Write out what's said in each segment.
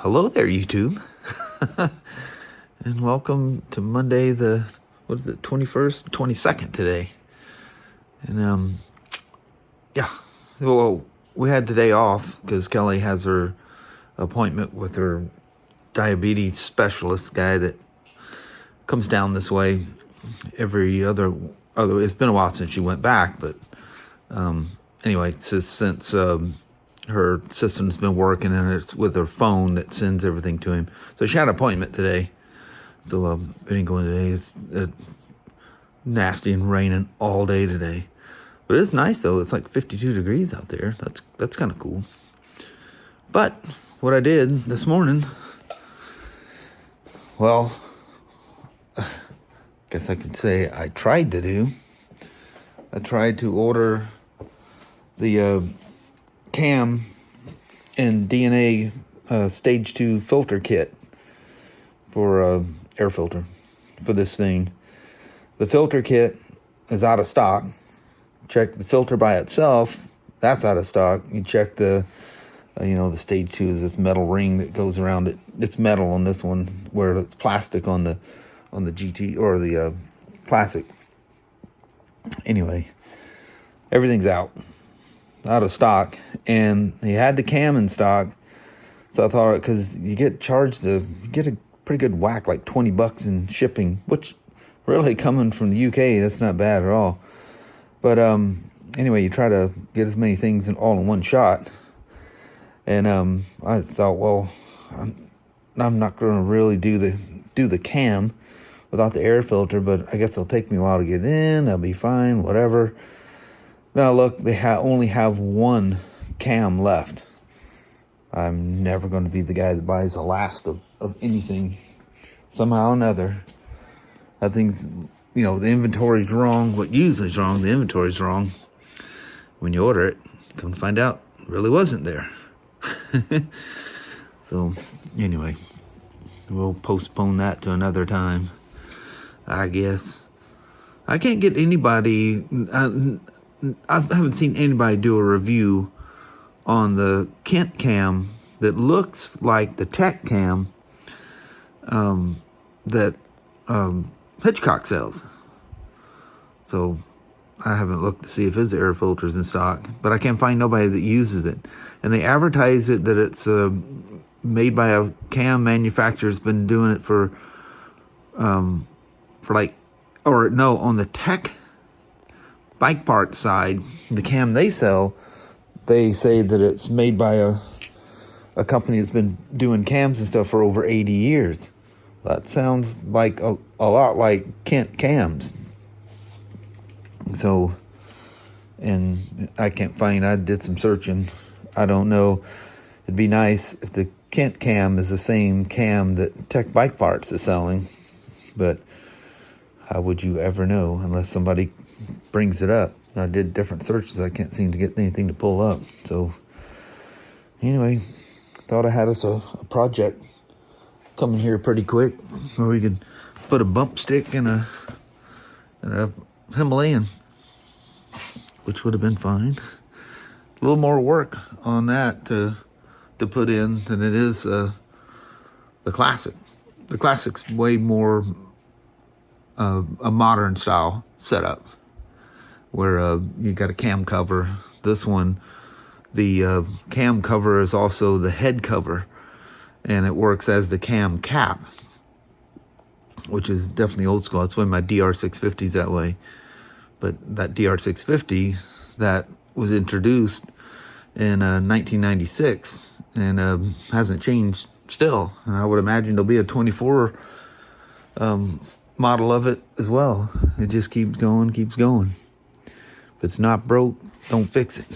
hello there, YouTube. And welcome to Monday, 21st, 22nd today. And, well, we had the day off because Kelly has her appointment with her diabetes specialist guy that comes down this way every other, it's been a while since she went back, but, anyway, since her system's been working and it's with her phone that sends everything to him. So she had an appointment today. So we didn't go in today. It's nasty and raining all day today. But it's nice though. It's like 52 degrees out there. That's kind of cool. But what I did this morning, well, I guess I could say I tried to order the Cam and DNA stage 2 filter kit for air filter for this thing. The filter kit is out of stock. Check the filter by itself, that's out of stock. You check the the stage 2 is this metal ring that goes around it. It's metal on this one, where it's plastic on the GT or the classic. Anyway, everything's out of stock, and they had the Cam in stock. So I thought, because you get a pretty good whack, like $20 in shipping, which really coming from the UK, that's not bad at all. But anyway, you try to get as many things all in one shot. And I thought, well, I'm not going to really do the Cam without the air filter, but I guess it'll take me a while to get in. That'll be fine, whatever. Then I look, they only have one Cam left. I'm never going to be the guy that buys the last of anything. Somehow or another, I think, the inventory's wrong. What usually is wrong, the inventory's wrong. When you order it, come to find out, it really wasn't there. So, anyway, we'll postpone that to another time, I guess. I can't get anybody... I haven't seen anybody do a review on the Kent Cam that looks like the Tech Cam that Hitchcock sells. So I haven't looked to see if his air filter's in stock, but I can't find nobody that uses it. And they advertise it that it's made by a cam manufacturer that's been doing it on the Tech bike part side, the Cam they sell, they say that it's made by a company that's been doing cams and stuff for over 80 years. That sounds like a lot like Kent Cams. So, and I can't find, I did some searching. I don't know. It'd be nice if the Kent Cam is the same Cam that Tech Bike Parts is selling, but how would you ever know unless somebody brings it up? I did different searches. I can't seem to get anything to pull up. So anyway, thought I had us a project coming here pretty quick where we could put a bump stick in a Himalayan, which would have been fine. A little more work on that to put in than it is the Classic. The Classic's way more a modern style setup, where you got a cam cover. This one, the cam cover is also the head cover, and it works as the cam cap, which is definitely old school. That's why my DR650's that way. But that DR650, that was introduced in 1996 and hasn't changed still. And I would imagine there'll be a 24 model of it as well. It just keeps going. If it's not broke, don't fix it.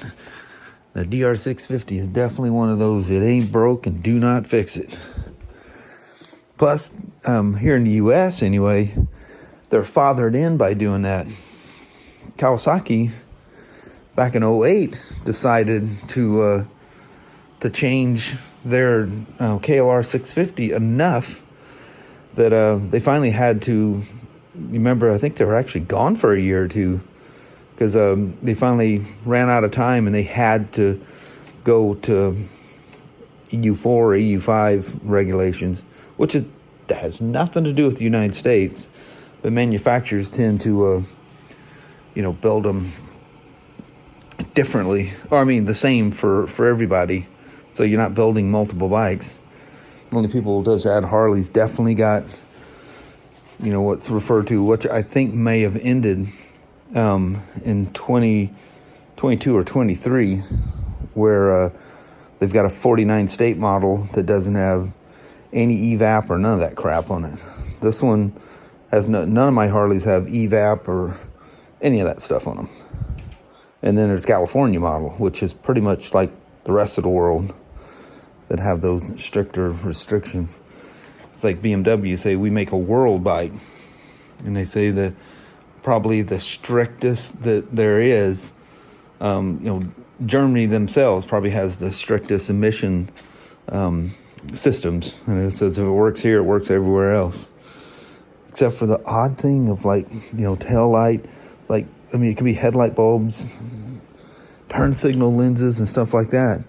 The DR650 is definitely one of those. It ain't broke and do not fix it. Plus, here in the U.S. anyway, they're fathered in by doing that. Kawasaki, back in 2008, decided to change their KLR 650 enough that they finally had to. Remember, I think they were actually gone for a year or two, because they finally ran out of time and they had to go to EU4 or EU5 regulations, which has nothing to do with the United States, but manufacturers tend to, build them differently, or I mean the same for everybody, so you're not building multiple bikes. The only people who does that, Harley's definitely got, what's referred to, which I think may have ended in 2022 or 23, where they've got a 49 state model that doesn't have any evap or none of that crap on it. This one has none of my Harleys have evap or any of that stuff on them. And then there's California model, which is pretty much like the rest of the world that have those stricter restrictions. It's like BMW say, we make a world bike. And they say that probably the strictest that there is, Germany themselves probably has the strictest emission systems. And it says if it works here, it works everywhere else. Except for the odd thing of tail light, it could be headlight bulbs, turn signal lenses and stuff like that.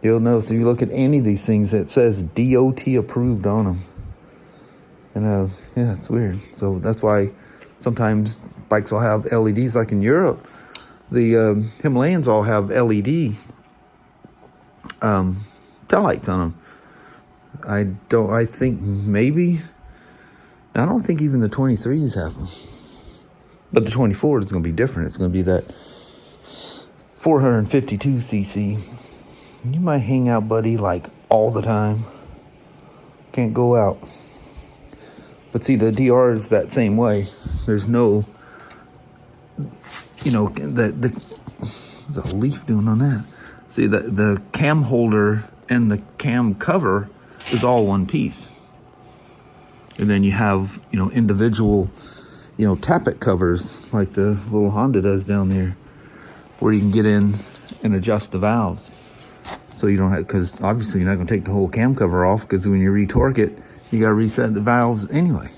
You'll notice if you look at any of these things, it says DOT approved on them. And it's weird. So that's why sometimes bikes will have LEDs, like in Europe. The Himalayans all have LED taillights on them. I don't think even the 23s have them. But the 24 is going to be different. It's going to be that 452cc. You might hang out, buddy, all the time. Can't go out. But see, the DR is that same way. There's no, the leaf doing on that. See, the cam holder and the cam cover is all one piece. And then you have, individual, tappet covers like the little Honda does down there, where you can get in and adjust the valves. So you don't have, because obviously you're not going to take the whole cam cover off, because when you retorque it, you got to reset the valves anyway.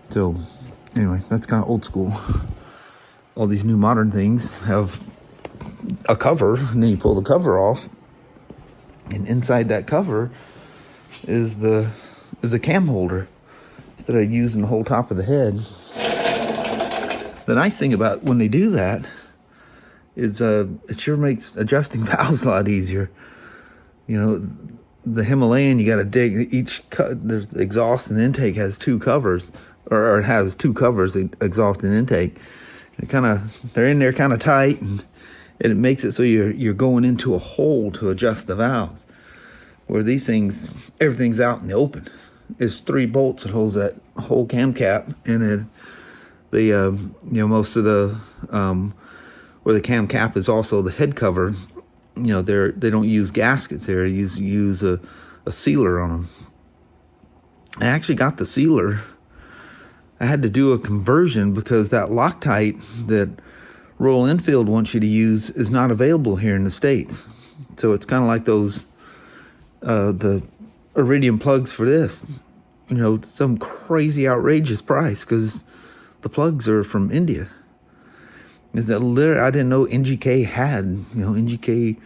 So anyway, that's kind of old school. All these new modern things have a cover, and then you pull the cover off, and inside that cover is the cam holder, instead of using the whole top of the head. The nice thing about when they do that is it sure makes adjusting valves a lot easier. The Himalayan, you got to dig there's exhaust and intake has two covers, or it has two covers, exhaust and intake. They're in there kind of tight, and it makes it so you're going into a hole to adjust the valves. Where these things, everything's out in the open. It's 3 bolts that holds that whole cam cap, and most of the where the cam cap is also the head cover. They don't use gaskets there. They use a sealer on them. I actually got the sealer. I had to do a conversion because that Loctite that Royal Enfield wants you to use is not available here in the States. So it's kind of like those the iridium plugs for this. Some crazy outrageous price because the plugs are from India. Is that literally? I didn't know NGK had, NGK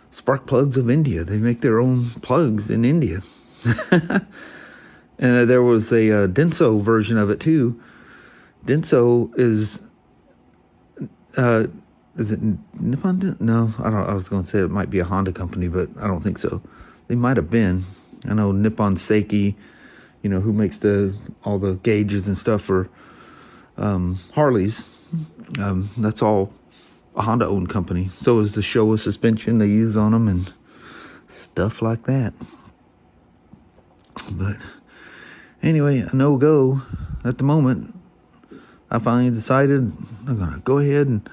spark plugs of India. They make their own plugs in India. And there was a Denso version of it too. Denso is it Nippon? No, I don't. I was going to say it might be a Honda company, but I don't think so. They might have been. I know Nippon Seiki, who makes all the gauges and stuff for Harleys. That's all a Honda-owned company. So is the Showa suspension they use on them and stuff like that. But anyway, a no-go at the moment. I finally decided I'm going to go ahead and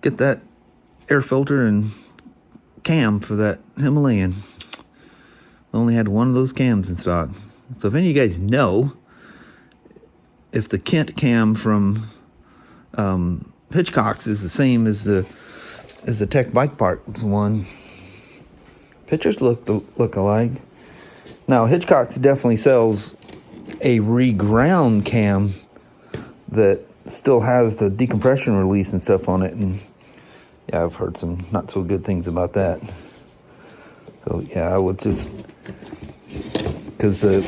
get that air filter and cam for that Himalayan. I only had one of those cams in stock. So if any of you guys know if the Kent cam from Hitchcock's is the same as the Tech Bike Parts one, pictures look alike. Now Hitchcock's definitely sells a reground cam that still has the decompression release and stuff on it, and yeah, I've heard some not so good things about that. So yeah, I would just, because the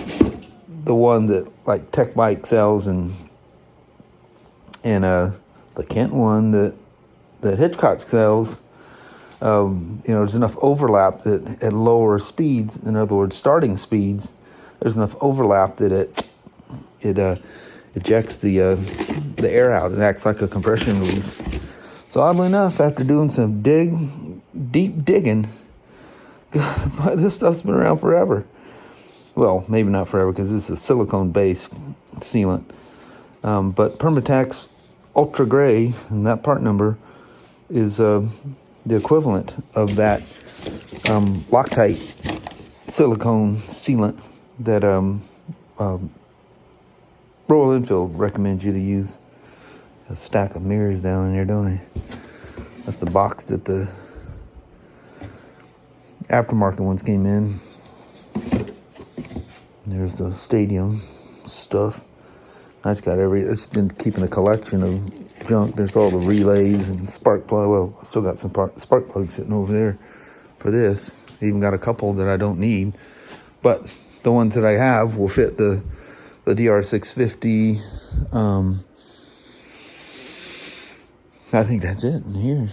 one that like Tech Bike sells and the Kent one that Hitchcock sells, there's enough overlap that at lower speeds, in other words, starting speeds, there's enough overlap that it ejects the air out. It acts like a compression release. So oddly enough, after doing some deep digging, God, this stuff's been around forever. Well, maybe not forever because this is a silicone-based sealant. But Permatex Ultra Gray, and that part number is the equivalent of that Loctite silicone sealant that Royal Enfield recommends you to use. A stack of mirrors down in there, don't they? That's the box that the aftermarket ones came in. There's the stadium stuff. I've got it's been keeping a collection of junk. There's all the relays and spark plug. Well, I still got some spark plugs sitting over there for this. Even got a couple that I don't need. But the ones that I have will fit the DR650. I think that's it in here.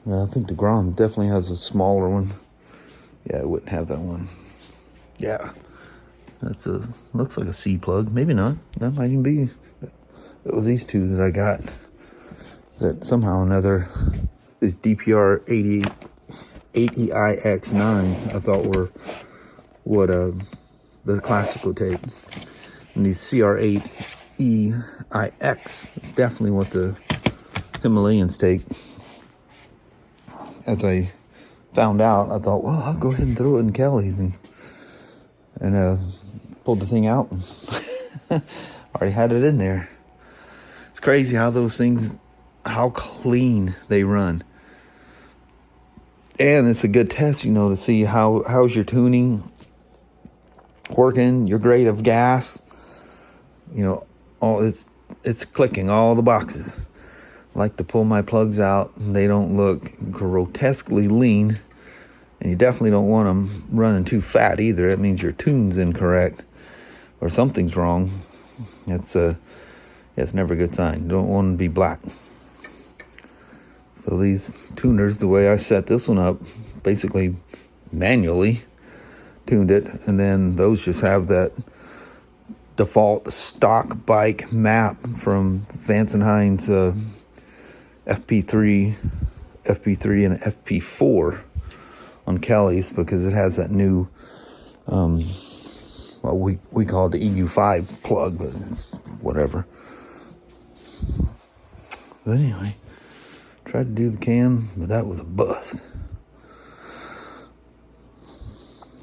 I think the Grom definitely has a smaller one. Yeah, I wouldn't have that one. Yeah. Looks like a C plug. Maybe not. That might even be. It was these two that I got that somehow or another, these DPR 80IX9s I thought were what the classic would take. And these CR8EIX, it's definitely what the Himalayans take. As I found out, I thought, well, I'll go ahead and throw it in Kelly's, and pulled the thing out and already had it in there. It's crazy how those things, how clean they run. And it's a good test, to see how's your tuning working, your grade of gas. All it's clicking all the boxes. I like to pull my plugs out, and they don't look grotesquely lean. And you definitely don't want them running too fat either. It means your tune's incorrect or something's wrong. It's never a good sign. You don't want them to be black. So these tuners, the way I set this one up, basically manually tuned it, and then those just have that default stock bike map from Vance and Hines FP3 and FP4 on Kelly's, because it has that new we call it the EU5 plug, but it's whatever. But anyway, tried to do the cam, but that was a bust.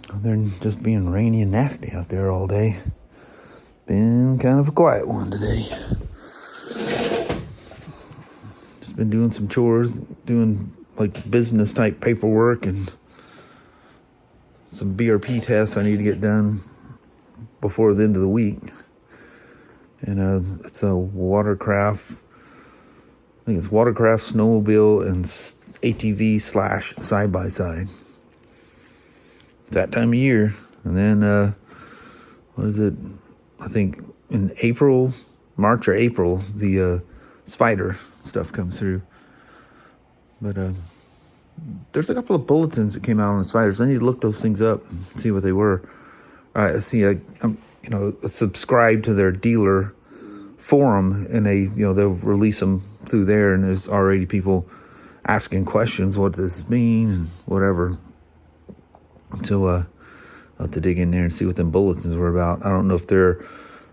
Other than just being rainy and nasty out there all day, been kind of a quiet one today. Just been doing some chores, doing like business type paperwork and some BRP tests I need to get done before the end of the week. And it's a watercraft, I think it's watercraft, snowmobile, and ATV / side-by-side. It's that time of year. And then, what is it? I think in March or April, the Spyder stuff comes through. But there's a couple of bulletins that came out on the Spyders. I need to look those things up and see what they were. I see. I'm subscribed to their dealer forum, and they'll release them through there. And there's already people asking questions. What does this mean and whatever. So I'll have to dig in there and see what them bulletins were about. I don't know if they're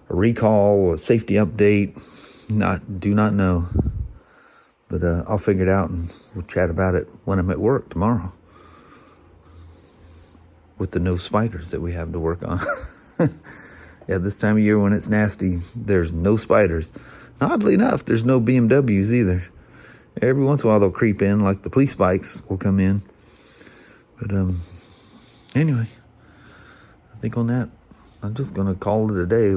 a recall or a safety update. Do not know. But I'll figure it out, and we'll chat about it when I'm at work tomorrow. With the no spiders that we have to work on. Yeah, this time of year when it's nasty, there's no spiders. And oddly enough, there's no BMWs either. Every once in a while they'll creep in, like the police bikes will come in. But anyway, I think on that, I'm just going to call it a day.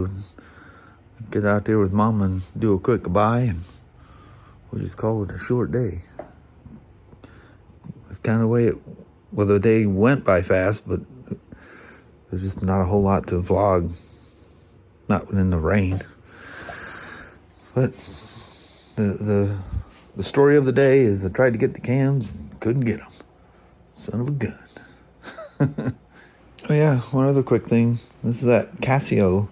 Get out there with Mama and do a quick goodbye, and we'll just call it a short day. That's kind of the way well, the day went by fast, but there's just not a whole lot to vlog. Not in the rain. But the story of the day is I tried to get the cams and couldn't get them. Son of a gun. Oh yeah, one other quick thing. This is that Casio,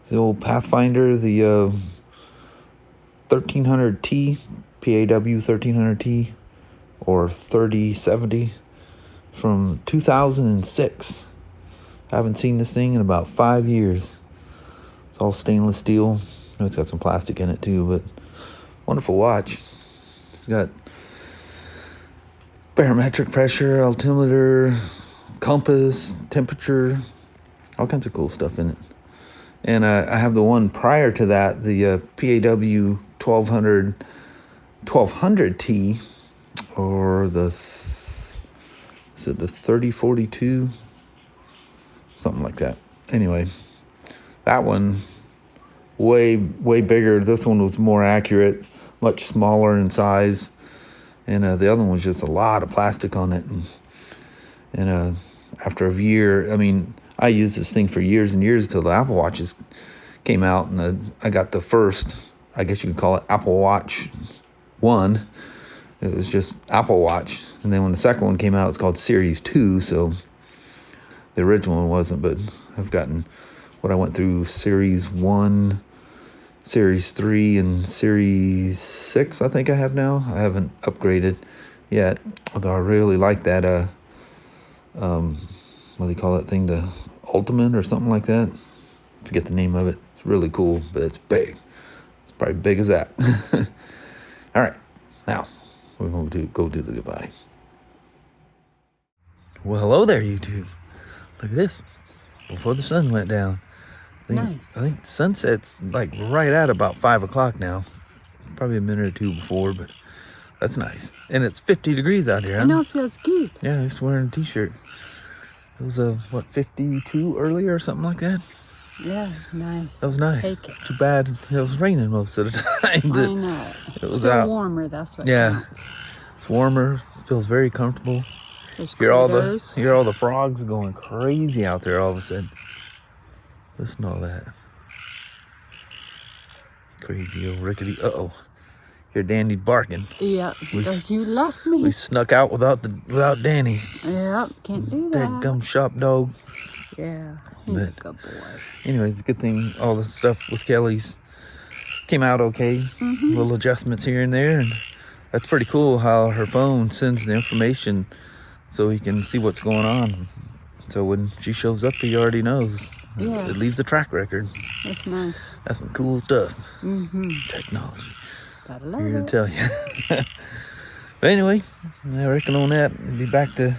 the old Pathfinder, the 1300T, PAW 1300T, or 3070 from 2006. I haven't seen this thing in about 5 years. It's all stainless steel. I know it's got some plastic in it too, but wonderful watch. It's got barometric pressure, altimeter, compass, temperature, all kinds of cool stuff in it. And I have the one prior to that, the PAW 1200T, or is it the 3042? Something like that. Anyway, that one, way bigger. This one was more accurate, much smaller in size. And the other one was just a lot of plastic on it. And after a year, I mean, I used this thing for years and years until the Apple Watches came out. And I got the first, I guess you could call it Apple Watch 1. It was just Apple Watch. And then when the second one came out, it's called Series 2. So the original one wasn't, but I've gotten what I went through: Series 1, Series 3, and Series 6, I think I have now. I haven't upgraded yet, although I really like that, what do they call that thing, the Ultimate or something like that? I forget the name of it. It's really cool, but it's big. It's probably big as that. All right, now we're going to go do the goodbye. Well, hello there, YouTube. Look at this. Before the sun went down. I think sunset's like right at about 5 o'clock now. Probably a minute or two before, but that's nice. And it's 50 degrees out here. I know, it feels good. Yeah, I was wearing a t-shirt. It was 52 earlier or something like that. Yeah, nice. That was nice. Take it. Too bad it was raining most of the time. I know. It was still out. Warmer, that's what counts. It's warmer. It feels very comfortable. Hear all the frogs going crazy out there all of a sudden. Listen to all that. Crazy old rickety. Hear Danny barking. Yeah, because you left me. We snuck out without Danny. Yeah, can't do that. That gum shop dog. Yeah, he's a good boy. Anyway, it's a good thing all the stuff with Kelly's came out okay. Mm-hmm. Little adjustments here and there, and that's pretty cool how her phone sends the information so he can see what's going on. So when she shows up, he already knows. Yeah. It leaves a track record. That's nice. That's some cool stuff. Mm-hmm. Technology. Gotta love Here it. to tell you. But anyway, I reckon on that, we'll be back to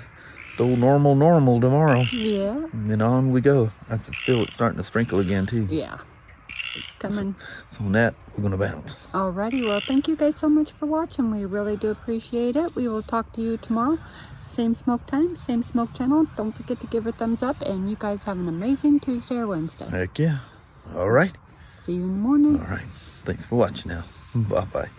the old normal tomorrow. Yeah. And then on we go. I feel it's starting to sprinkle again too. Yeah. It's coming. So on that, we're going to bounce. Alrighty, well, thank you guys so much for watching. We really do appreciate it. We will talk to you tomorrow. Same smoke time, same smoke channel. Don't forget to give a thumbs up, and you guys have an amazing Tuesday or Wednesday. Heck yeah. All right. See you in the morning. All right. Thanks for watching now. Bye-bye.